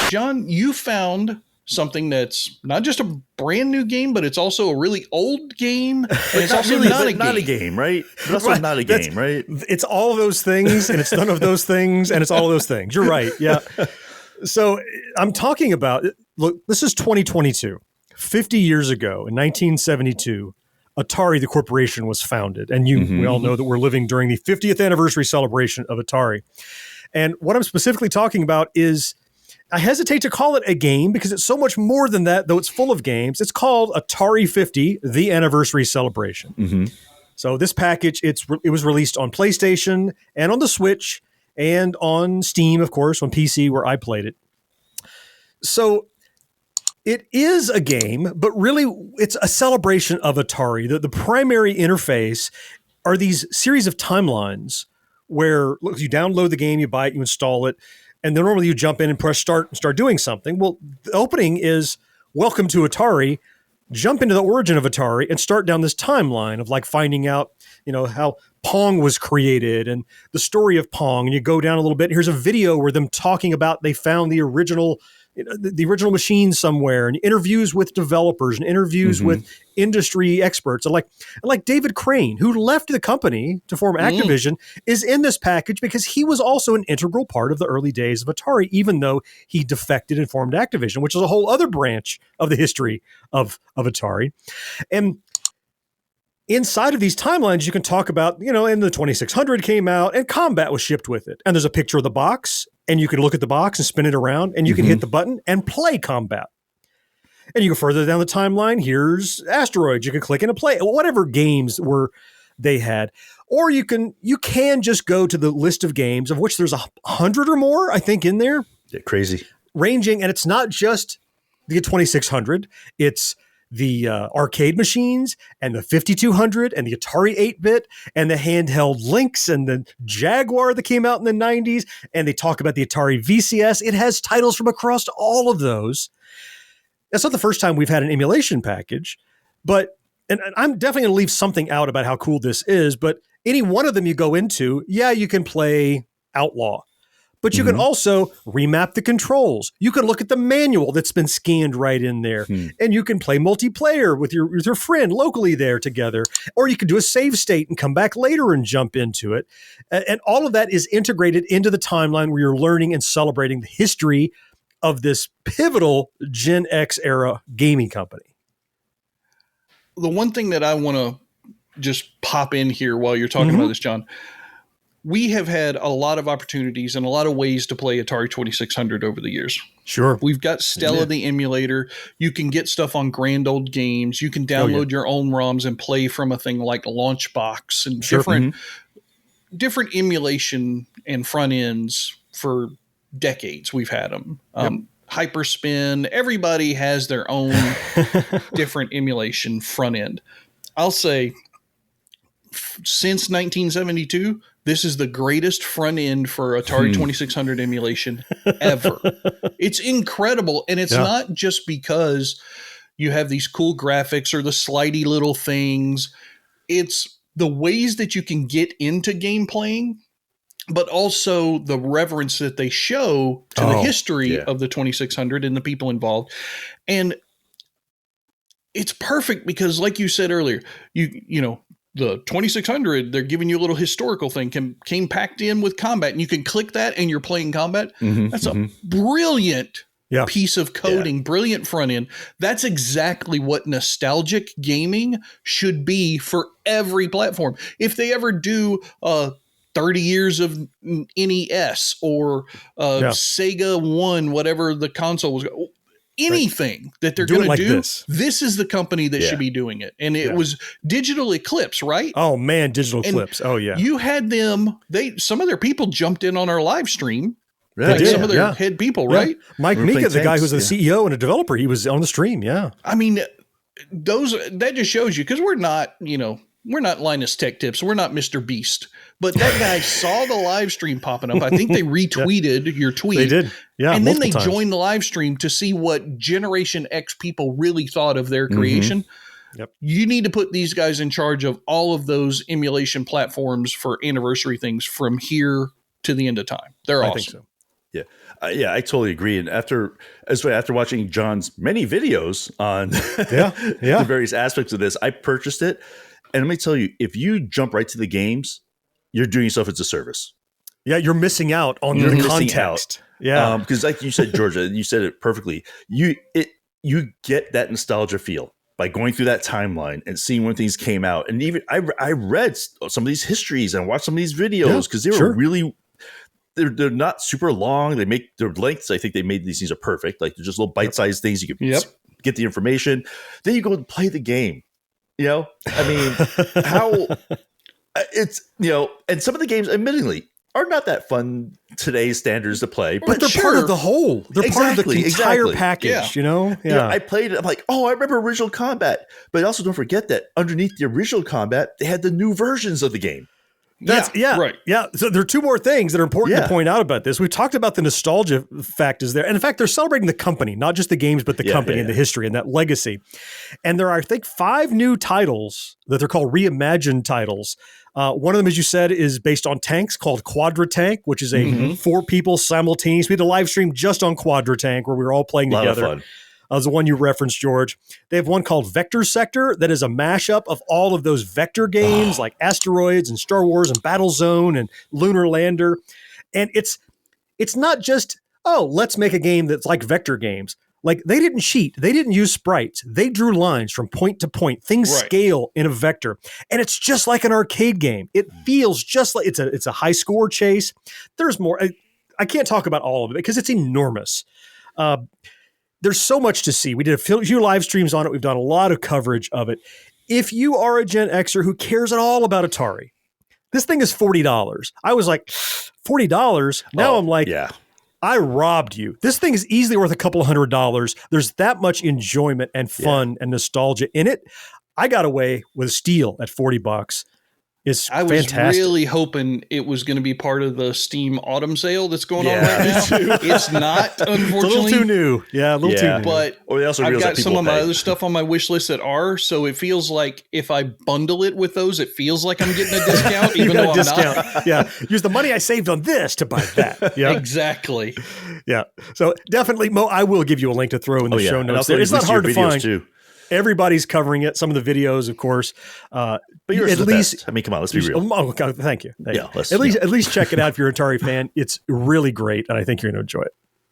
John, you found something that's not just a brand new game, but it's also a really old game. But it's also really, not a game, right? But also Right. not a game, right? It's all of those things, and it's none of those things, and it's all of those things. You're right. Yeah. So I'm talking about, look, this is 2022. 50 years ago, in 1972, Atari, the corporation, was founded. And we all know that we're living during the 50th anniversary celebration of Atari. And what I'm specifically talking about is, I hesitate to call it a game because it's so much more than that, though it's full of games. It's called Atari 50, the anniversary celebration. So this package, it was released on PlayStation and on the Switch and on Steam, of course, on PC where I played it. So it is a game, but really it's a celebration of Atari. The primary interface are these series of timelines where, look, you download the game, you buy it, you install it, and then normally you jump in and press start and start doing something. Well, the opening is welcome to Atari. Jump into the origin of Atari and start down this timeline of like finding out, how Pong was created and the story of Pong. And you go down a little bit. Here's a video where them talking about they found the original machine somewhere, and interviews with developers and interviews with industry experts. And like David Crane, who left the company to form Activision, is in this package because he was also an integral part of the early days of Atari, even though he defected and formed Activision, which is a whole other branch of the history of Atari. And inside of these timelines, you can talk about, and the 2600 came out and Combat was shipped with it. And there's a picture of the box, and you can look at the box and spin it around, and you can hit the button and play Combat. And you go further down the timeline, here's Asteroids. You can click in and play whatever games they had. Or you can just go to the list of games, of which there's 100 or more, I think, in there. Yeah, crazy. Ranging, and it's not just the 2600, it's the arcade machines and the 5200 and the Atari 8-bit and the handheld Lynx and the Jaguar that came out in the 90s. And they talk about the Atari VCS. It has titles from across all of those. That's not the first time we've had an emulation package, but, and I'm definitely going to leave something out about how cool this is, but any one of them you go into, you can play Outlaw. But you can also remap the controls. You can look at the manual that's been scanned right in there. And you can play multiplayer with your friend locally there together. Or you can do a save state and come back later and jump into it. And all of that is integrated into the timeline where you're learning and celebrating the history of this pivotal Gen X era gaming company. The one thing that I want to just pop in here while you're talking about this, John, we have had a lot of opportunities and a lot of ways to play Atari 2600 over the years. Sure. We've got Stella, the emulator. You can get stuff on Grand Old Games. You can download your own ROMs and play from a thing like Launchbox and different emulation and front ends for decades. We've had them. Hyperspin. Everybody has their own different emulation front end. I'll say since 1972, this is the greatest front end for Atari 2600 emulation ever. It's incredible. And it's not just because you have these cool graphics or the slidey little things. It's the ways that you can get into game playing, but also the reverence that they show to the history of the 2600 and the people involved. And it's perfect because, like you said earlier, you know, the 2600, they're giving you a little historical thing, came packed in with Combat, and you can click that and you're playing Combat. That's a brilliant piece of coding, brilliant front end. That's exactly what nostalgic gaming should be for every platform. If they ever do 30 years of NES or Sega 1, whatever the console was, anything that they're going to do, this is the company that should be doing it. And it was Digital Eclipse, right? Oh man, Digital Eclipse. Oh yeah. You had them, some of their people jumped in on our live stream. Like some of their head people, right? Mike Mika, the guy who's the CEO and a developer, he was on the stream. Yeah. I mean, that just shows you, because we're not Linus Tech Tips. We're not Mr. Beast. But that guy saw the live stream popping up. I think they retweeted your tweet. They did. Yeah. And then they joined the live stream to see what Generation X people really thought of their creation. Yep. You need to put these guys in charge of all of those emulation platforms for anniversary things from here to the end of time. They're awesome. I think so. Yeah. Yeah, I totally agree. And after watching John's many videos on the various aspects of this, I purchased it. And let me tell you, if you jump right to the games, you're doing yourself a disservice. Yeah, you're missing out on the context. Yeah. Because like you said, Georgia, you said it perfectly. You get that nostalgia feel by going through that timeline and seeing when things came out. And even I read some of these histories and watched some of these videos because they were really, they're not super long. They make their lengths. I think they made these things are perfect. Like they're just little bite-sized things. You can get the information. Then you go and play the game. You know, I mean, how it's, you know, and some of the games, admittingly, are not that fun today's standards to play, but they're part of the whole. They're part of the entire package, you know? Yeah. I played it. I'm like, oh, I remember original combat. But also don't forget that underneath the original combat, they had the new versions of the game. Right. Yeah. So there are two more things that are important to point out about this. We've talked about the nostalgia fact is there. And in fact, they're celebrating the company, not just the games, but the company and the history and that legacy. And there are, I think, 5 new titles that they're called reimagined titles. One of them, as you said, is based on tanks called Quadra Tank, which is a 4 people simultaneous. We had a live stream just on Quadra Tank where we were all playing together. A lot of fun. Was the one you referenced, George. They have one called Vector Sector that is a mashup of all of those vector games like Asteroids and Star Wars and Battlezone and Lunar Lander. And it's not just, let's make a game that's like vector games. Like they didn't cheat. They didn't use sprites. They drew lines from point to point. Things scale in a vector. And it's just like an arcade game. It feels just like it's a high score chase. There's more. I can't talk about all of it because it's enormous. There's so much to see. We did a few live streams on it. We've done a lot of coverage of it. If you are a Gen Xer who cares at all about Atari, this thing is $40. I was like, $40? Now I'm like, I robbed you. This thing is easily worth a couple $100. There's that much enjoyment and fun and nostalgia in it. I got away with a steal at $40. It's fantastic. I was really hoping it was going to be part of the Steam Autumn Sale that's going on right now. It's not, unfortunately. It's a little too new. Yeah, a little too new. But I've got some of my other stuff on my wish list that are, so it feels like if I bundle it with those, it feels like I'm getting a discount, even though I'm not. Yeah, use the money I saved on this to buy that. Yeah, exactly. Yeah, so definitely, Mo, I will give you a link to throw in the show notes. It's not hard to find. Too. Everybody's covering it. Some of the videos, of course. But yours is the best. I mean, come on, let's be real. God, thank you. At least check it out if you're an Atari fan. It's really great, and I think you're going to enjoy it.